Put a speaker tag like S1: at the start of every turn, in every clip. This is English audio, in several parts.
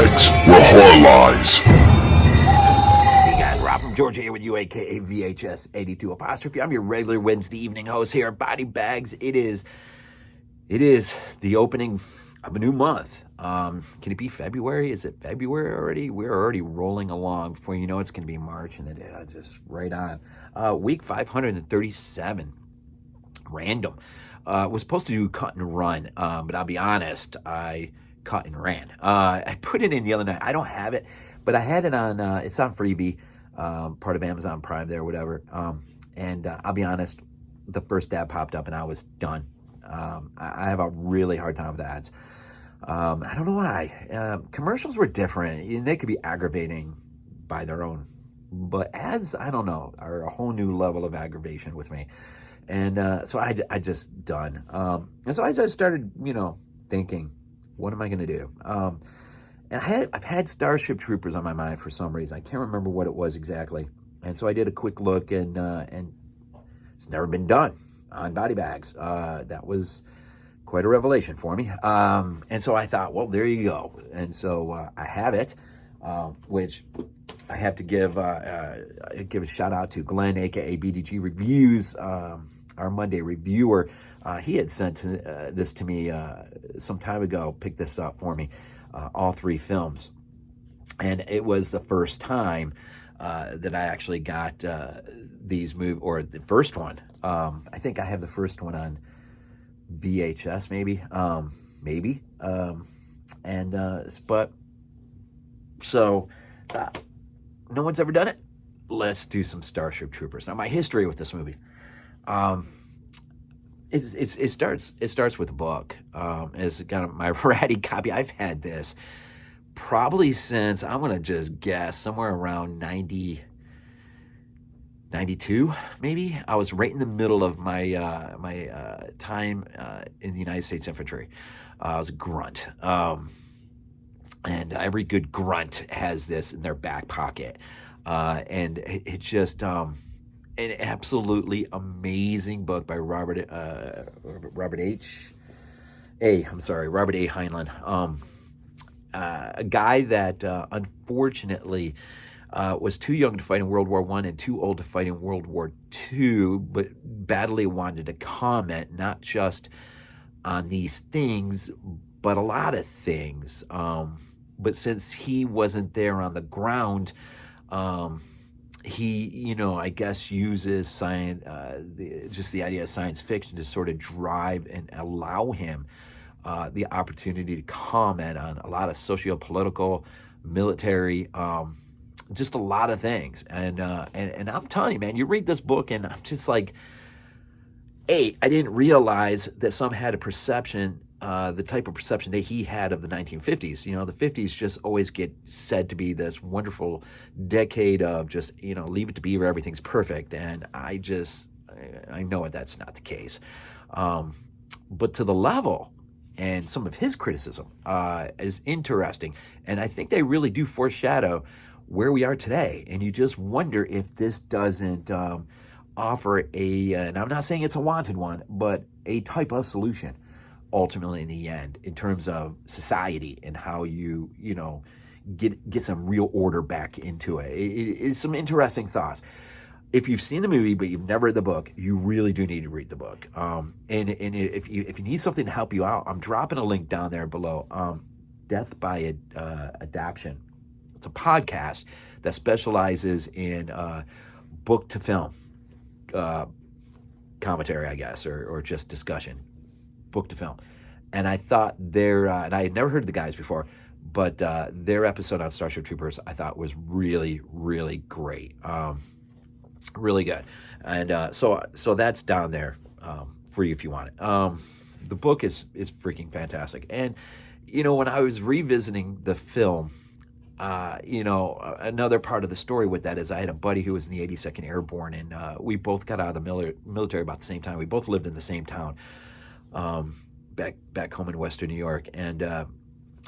S1: bags where horror lies.
S2: Hey guys, Rob from Georgia here with you, aka VHS82 apostrophe. I'm your regular Wednesday evening host here at Body Bags. It is the opening of a new month. Can it be February? Is it February already? We're already rolling along. Before you know it's going to be March, and then just right on. Week 537. Random. Was supposed to do cut and run, but I'll be honest, I cut and ran. I put it in the other night. I don't have it, but I had it on. It's on Freebie, part of Amazon Prime there, whatever. And I'll be honest, the first ad popped up and I was done. I have a really hard time with ads. I don't know why. Commercials were different, and they could be aggravating by their own, but ads, I don't know, are a whole new level of aggravation with me. And so I just done. And so I just started, thinking, what am I going to do? And I've had Starship Troopers on my mind for some reason. I can't remember what it was exactly. And so I did a quick look, and it's never been done on Body Bags. That was quite a revelation for me. And so I thought, well, there you go. And so I have it, which I have to give a shout out to Glenn, aka BDG Reviews, our Monday reviewer. He had sent this to me some time ago, picked this up for me, all three films. And it was the first time that I actually got these movies, or the first one. I think I have the first one on VHS, maybe. But so no one's ever done it. Let's do some Starship Troopers. Now, my history with this movie. It starts with a book. It's got my ratty copy. I've had this probably since, I'm going to just guess, somewhere around 92, maybe. I was right in the middle of my time in the United States Infantry. I was a grunt. And every good grunt has this in their back pocket. And it's just an absolutely amazing book by Robert A. Heinlein. A guy that unfortunately was too young to fight in World War I and too old to fight in World War II, but badly wanted to comment not just on these things, but a lot of things. But since he wasn't there on the ground, he, I guess, uses science, just the idea of science fiction to sort of drive and allow him the opportunity to comment on a lot of socio-political, military, just a lot of things. And I'm telling you, man, you read this book and I'm just like, I didn't realize that some had a perception, the type of perception that he had of the 1950s. The 50s just always get said to be this wonderful decade of just, leave it to Beaver, everything's perfect. And I know that's not the case. But to the level, and some of his criticism is interesting. And I think they really do foreshadow where we are today. And you just wonder if this doesn't offer and I'm not saying it's a wanted one, but a type of solution ultimately in the end in terms of society and how you get some real order back into it. It's some interesting thoughts. If you've seen the movie but you've never read the book, you really do need to read the book. And if you need something to help you out, I'm dropping a link down there below. Death by Adaptation. It's a podcast that specializes in book to film commentary, I guess, or just discussion, book to film. And I thought and I had never heard of the guys before, but their episode on Starship Troopers I thought was really, really great. Really good. And so that's down there for you if you want it. The book is freaking fantastic. And, when I was revisiting the film, another part of the story with that is I had a buddy who was in the 82nd Airborne, and we both got out of the military about the same time. We both lived in the same town back home in Western New York, and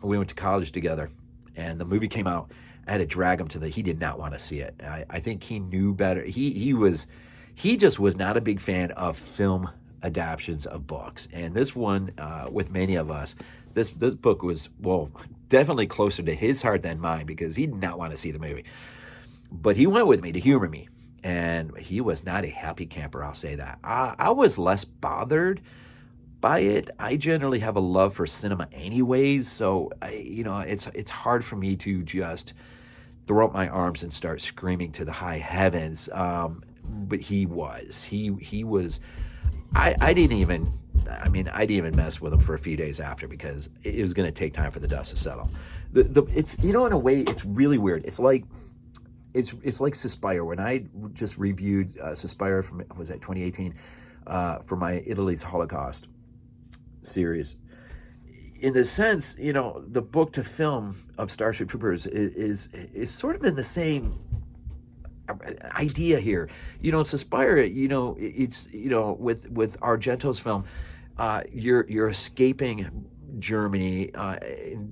S2: we went to college together. And the movie came out. I had to drag him he did not want to see it. I think he knew better. He just was not a big fan of film adaptations of books. And this one, with many of us, this book was, well, definitely closer to his heart than mine, because he did not want to see the movie. But he went with me to humor me. And he was not a happy camper, I'll say that. I was less bothered by it. I generally have a love for cinema anyways, so it's hard for me to just throw up my arms and start screaming to the high heavens. But he was. I didn't even mess with him for a few days after, because it was going to take time for the dust to settle. It's, in a way, it's really weird. It's like Suspire. When I just reviewed Suspire from, was that 2018, for my Italy's Holocaust series. In the sense, the book to film of Starship Troopers is sort of in the same idea here. Suspire, it's, with Argento's film, you're escaping Germany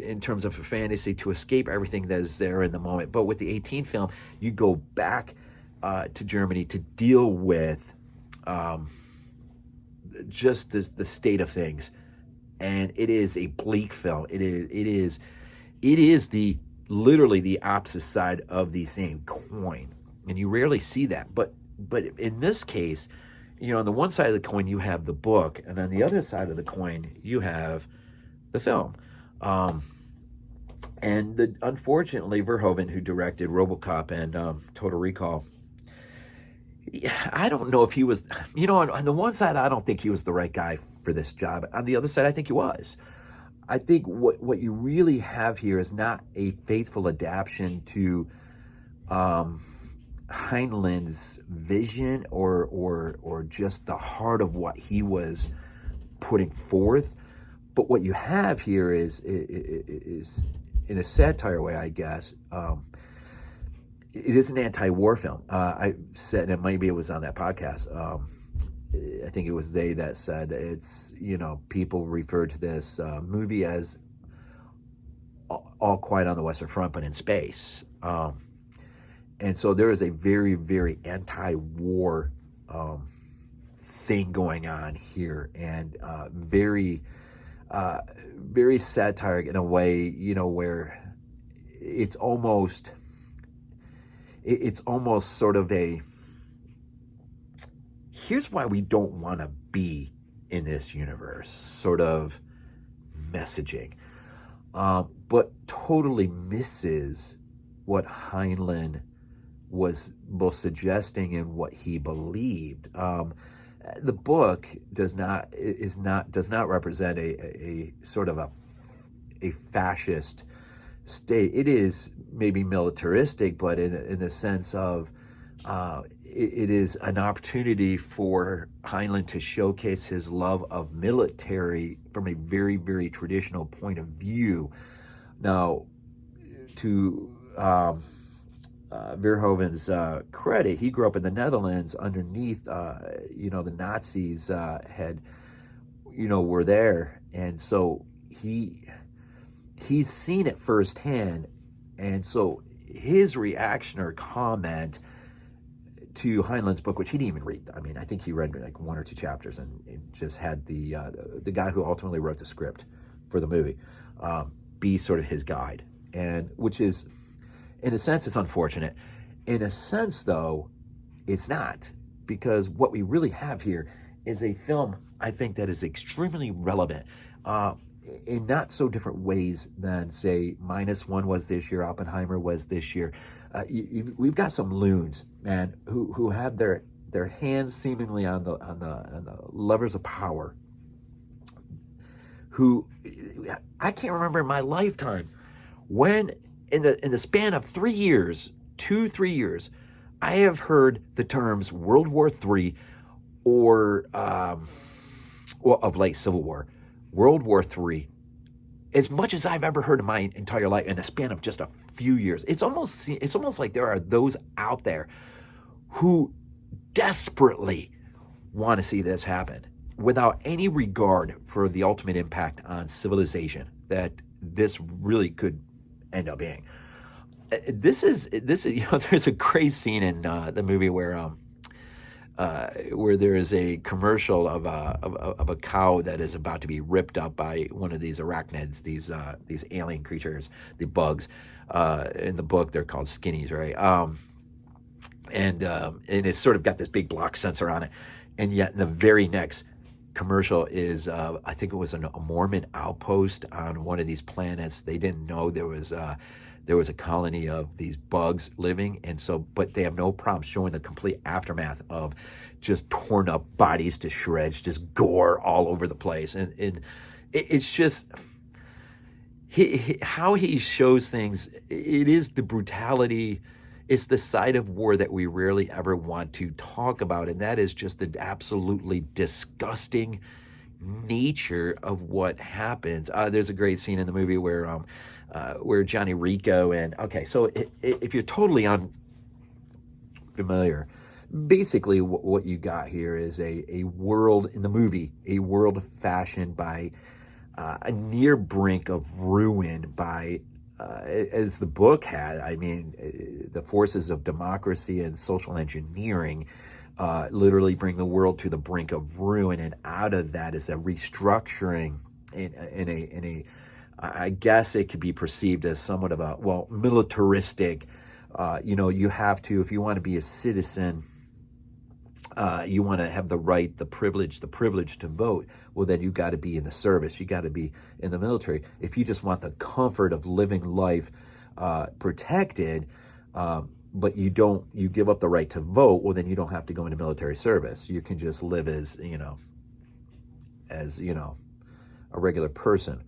S2: in terms of a fantasy, to escape everything that is there in the moment. But with the 18 film, you go back to Germany to deal with just the state of things. And it is a bleak film. It is the literally the opposite side of the same coin, and you rarely see that. But in this case, on the one side of the coin you have the book, and on the other side of the coin you have the film. And unfortunately, Verhoeven, who directed RoboCop and Total Recall, I don't know if he was, on the one side, I don't think he was the right guy for this job. On the other side, I think he was. I think what you really have here is not a faithful adaptation to Heinlein's vision or just the heart of what he was putting forth. But what you have here is in a satire way, I guess, it is an anti-war film. I said, and maybe it was on that podcast, I think it was they that said it's, people refer to this movie as All Quiet on the Western Front, but in space. And so there is a very, very anti-war thing going on here, and very, very satiric in a way, where it's almost sort of a, here's why we don't want to be in this universe sort of messaging, but totally misses what Heinlein was both suggesting and what he believed. The book does not represent a sort of a fascist state. It is maybe militaristic, but in the sense of it is an opportunity for Heinlein to showcase his love of military from a very, very traditional point of view. Now, to Verhoeven's credit, he grew up in the Netherlands underneath, the Nazis were there, and so he's seen it firsthand, and so his reaction or comment to Heinlein's book, which he didn't even read. I mean, I think he read like one or two chapters, and just had the guy who ultimately wrote the script for the movie be sort of his guide, and which is, in a sense, it's unfortunate. In a sense, though, it's not, because what we really have here is a film, I think, that is extremely relevant in not so different ways than, say, -1 was this year, Oppenheimer was this year. We've got some loons, man, who have their hands seemingly on the levers of power. Who I can't remember in my lifetime when in the span of 3 years, 2-3 years, I have heard the terms World War III or of late Civil War, World War III, as much as I've ever heard in my entire life in a span of just a few years. It's almost like there are those out there who desperately want to see this happen without any regard for the ultimate impact on civilization that this really could end up being. This is there's a great scene in the movie where where there is a commercial of a cow that is about to be ripped up by one of these arachnids, these alien creatures, the bugs. In the book, they're called skinnies, right? And it's sort of got this big block sensor on it, and yet in the very next commercial is I think it was a Mormon outpost on one of these planets. They didn't know there was a colony of these bugs living, and so but they have no problem showing the complete aftermath of just torn up bodies to shreds, just gore all over the place, and it's just how he shows things. It is the brutality. It's the side of war that we rarely ever want to talk about, and that is just the absolutely disgusting nature of what happens. There's a great scene in the movie where Johnny Rico and so if you're totally unfamiliar, basically what you got here is a world in the movie, a world fashioned by a near brink of ruin by. As the book had, I mean, the forces of democracy and social engineering literally bring the world to the brink of ruin, and out of that is a restructuring in a I guess it could be perceived as somewhat of a militaristic. You have to, if you want to be a citizen. You want to have the right, the privilege to vote. Well, then you got to be in the service. You got to be in the military. If you just want the comfort of living life protected, but you give up the right to vote. Well, then you don't have to go into military service. You can just live as a regular person,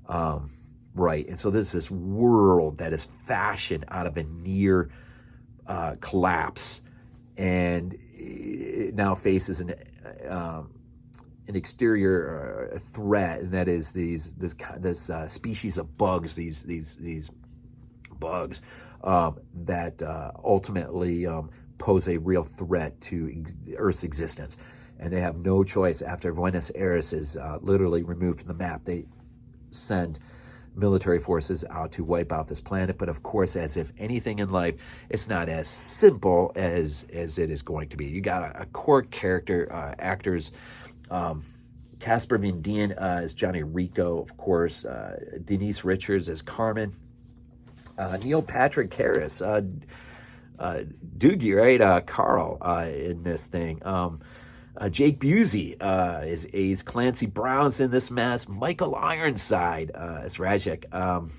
S2: right? And so there's this world that is fashioned out of a near collapse, and it now faces an exterior threat, and that is this species of bugs, these bugs that ultimately pose a real threat to Earth's existence. And they have no choice after Buenos Aires is literally removed from the map. They send military forces out to wipe out this planet. But of course, as if anything in life, it's not as simple as it is going to be. You got a core character, actors, Casper Dien as Johnny Rico, of course, Denise Richards as Carmen, Neil Patrick Harris, Doogie, right? Carl in this thing. Jake Busey is Clancy Brown's in this mess. Michael Ironside is Rasczak.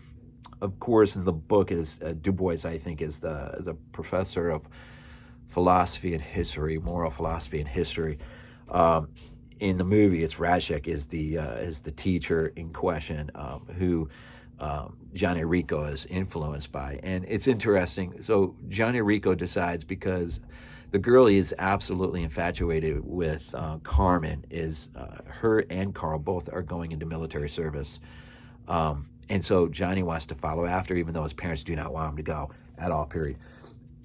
S2: Of course, in the book is Du Bois, I think, is a professor of philosophy and history, moral philosophy and history. In the movie, it's Rasczak is the teacher in question who Johnny Rico is influenced by. And it's interesting. So Johnny Rico decides, because the girl he is absolutely infatuated with, Carmen, is her and Carl both are going into military service. And so Johnny wants to follow after, even though his parents do not want him to go at all, period.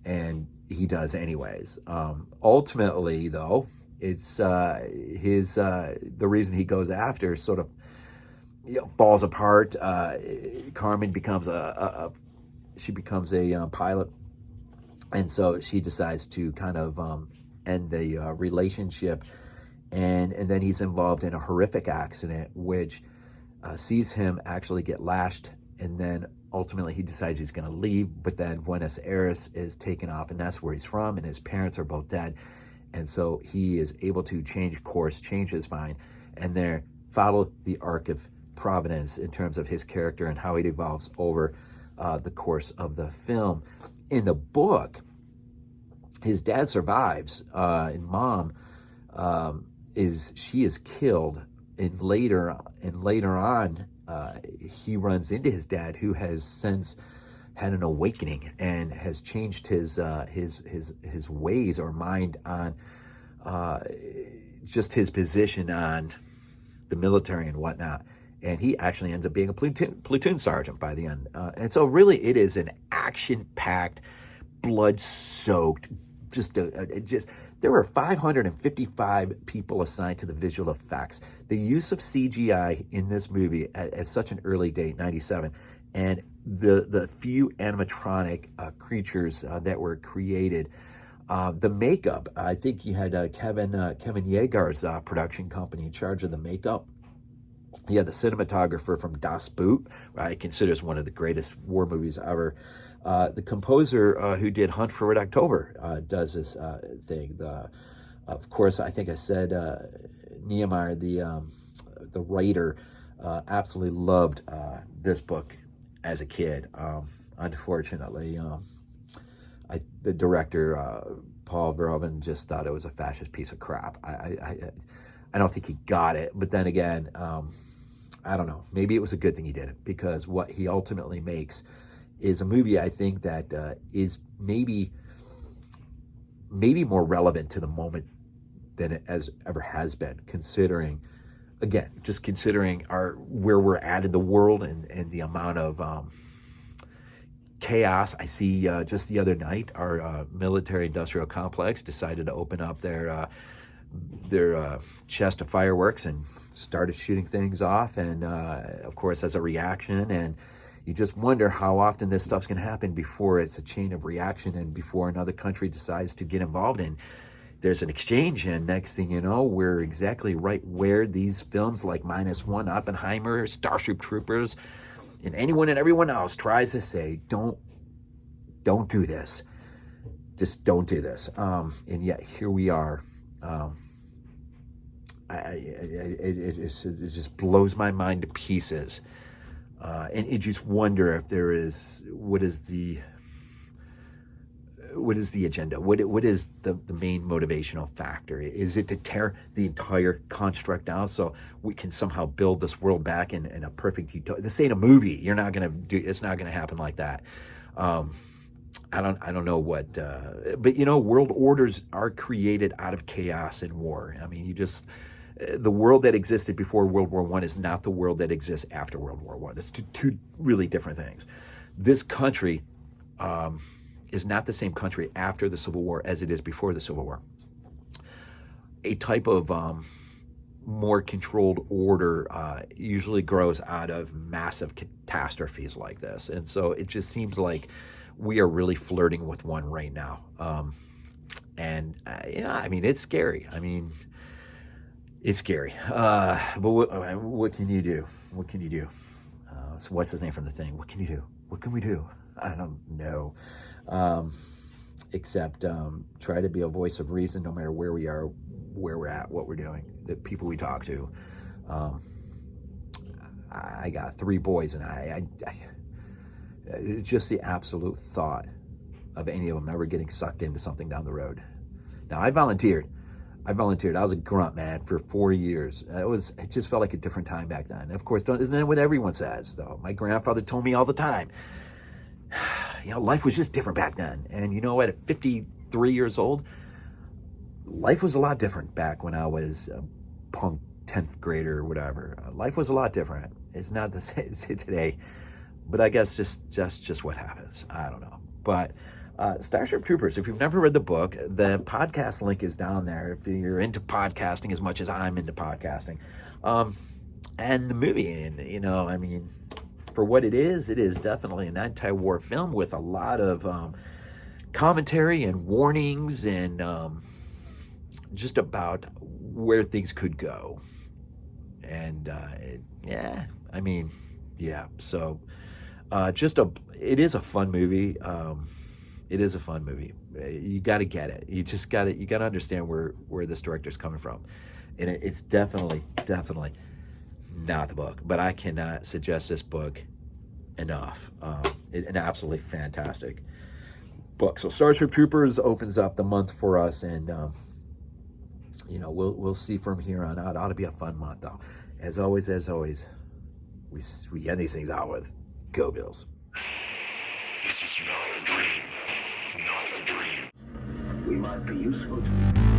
S2: And he does anyways. Ultimately, though, it's the reason he goes after sort of falls apart. Carmen becomes a pilot. And so she decides to kind of end the relationship, and then he's involved in a horrific accident, which sees him actually get lashed, and then ultimately he decides he's going to leave, but then Buenos Aires is taken off, and that's where he's from, and his parents are both dead, and so he is able to change course, change his mind, and there follow the arc of Providence in terms of his character and how it evolves over the course of the film. In the book, his dad survives, and mom is killed. And later on, he runs into his dad, who has since had an awakening and has changed his ways or mind on just his position on the military and whatnot. And he actually ends up being a platoon sergeant by the end. And so really it is an action-packed, blood-soaked, there were 555 people assigned to the visual effects. The use of CGI in this movie at such an early date, 97, and the few animatronic creatures that were created The makeup, I think he had Kevin Yeager's production company in charge of the makeup. He had the cinematographer from Das Boot, I consider one of the greatest war movies ever. The composer who did Hunt for Red October does this thing. Of course, I think I said Meyer, the writer, absolutely loved this book as a kid. Unfortunately, the director, Paul Verhoeven, just thought it was a fascist piece of crap. I don't think he got it, but then again, I don't know. Maybe it was a good thing he did it, because what he ultimately makes is a movie, I think, that is maybe more relevant to the moment than it ever has been, considering, again, just considering where we're at in the world and the amount of chaos. I see just the other night, our military-industrial complex decided to open up their chest of fireworks and started shooting things off, and of course as a reaction, and you just wonder how often this stuff's going to happen before it's a chain of reaction and before another country decides to get involved, and there's an exchange, and next thing you know, we're exactly right where these films like -1, Oppenheimer, Starship Troopers, and anyone and everyone else tries to say, don't do this, just don't do this, and yet here we are. It just blows my mind to pieces, and you just wonder if there is, what is the agenda? What is the main motivational factor? Is it to tear the entire construct down so we can somehow build this world back in a perfect utopia? This ain't a movie. You're not gonna do. It's not gonna happen like that. I don't know what, but world orders are created out of chaos and war. I mean, the world that existed before World War I is not the world that exists after World War I. It's two really different things. This country is not the same country after the Civil War as it is before the Civil War. A type of more controlled order usually grows out of massive catastrophes like this. And so it just seems like we are really flirting with one right now. I mean, it's scary. I mean, it's scary. But what can you do? What can you do? So what's his name from The Thing? What can you do? What can we do? I don't know. Except try to be a voice of reason no matter where we are, where we're at, what we're doing, the people we talk to. I got 3 boys, and I just the absolute thought of any of them ever getting sucked into something down the road. Now, I volunteered. I was a grunt, man, for 4 years. It just felt like a different time back then. Of course, isn't that what everyone says, though? My grandfather told me all the time, life was just different back then. And at 53 years old, life was a lot different back when I was a punk 10th grader or whatever. Life was a lot different. It's not the same as today. But I guess just what happens. I don't know. But Starship Troopers, if you've never read the book, the podcast link is down there if you're into podcasting as much as I'm into podcasting. And the movie, and I mean, for what it is definitely an anti-war film with a lot of commentary and warnings and just about where things could go. And so it is a fun movie. It is a fun movie. You got to get it. You got to understand where this director's coming from. And it's definitely not the book, but I cannot suggest this book enough. An absolutely fantastic book. So Starship Troopers opens up the month for us, and we'll see from here on out. It ought to be a fun month, though. As always, we end these things out with Go Bills.
S1: This is not a dream. Not a dream.
S3: We might be useful to you.